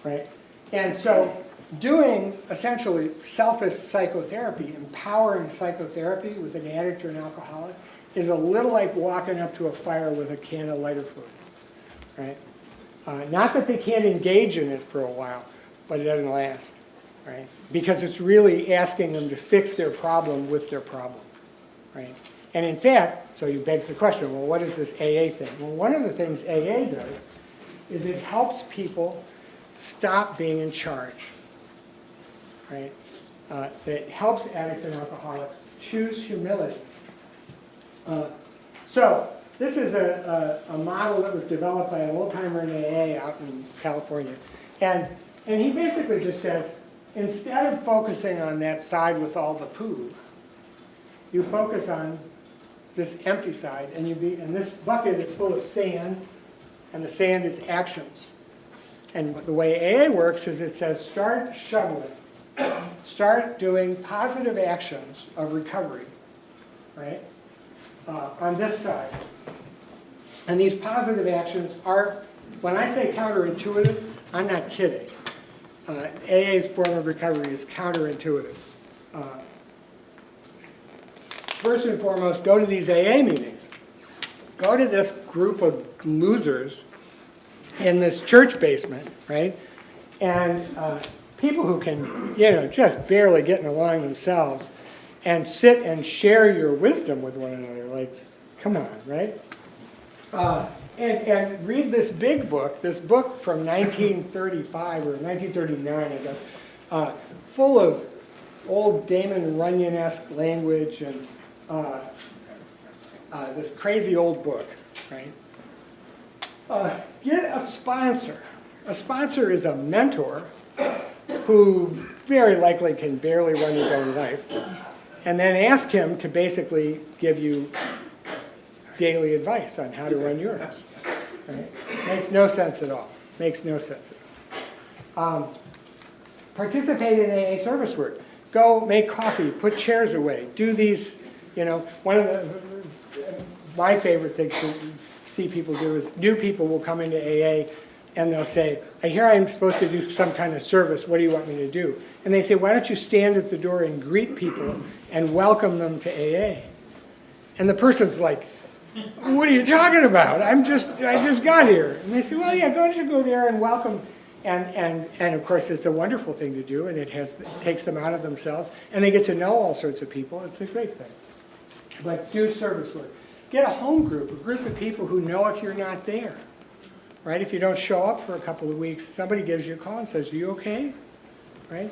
right? And so doing essentially selfish psychotherapy, empowering psychotherapy with an addict or an alcoholic is a little like walking up to a fire with a can of lighter fluid, right? Not that they can't engage in it for a while, but it doesn't last, right? Because it's really asking them to fix their problem with their problem, right? And in fact, so you begs the question, well, what is this AA thing? Well, one of the things AA does is it helps people stop being in charge, right? It helps addicts and alcoholics choose humility. So this is a model that was developed by an old-timer in AA out in California. And he basically just says, instead of focusing on that side with all the poo, you focus on this empty side, and this bucket is full of sand, and the sand is actions. And the way AA works is it says, start shoveling. Start doing positive actions of recovery, right, on this side. And these positive actions are, when I say counterintuitive, I'm not kidding. AA's form of recovery is counterintuitive. First and foremost, go to these AA meetings. Go to this group of losers in this church basement, right? And people who can, just barely getting along themselves, and sit and share your wisdom with one another. Like, come on, right? And read this big book, this book from 1935 or 1939, I guess, full of old Damon Runyon-esque language and this crazy old book, right? Get a sponsor. A sponsor is a mentor who very likely can barely run his own life, and then ask him to basically give you daily advice on how to run yours. Right? Makes no sense at all. Makes no sense at all. Participate in AA service work. Go make coffee, put chairs away, do these, one of my favorite things to see people do is new people will come into AA and they'll say, I hear I'm supposed to do some kind of service, what do you want me to do? And they say, why don't you stand at the door and greet people and welcome them to AA? And the person's like, what are you talking about? I just got here. And they say, well, yeah, don't you go there and welcome. And of course, it's a wonderful thing to do, and it takes them out of themselves, and they get to know all sorts of people. It's a great thing. But do service work. Get a home group, a group of people who know if you're not there. Right? If you don't show up for a couple of weeks, somebody gives you a call and says, are you okay? Right?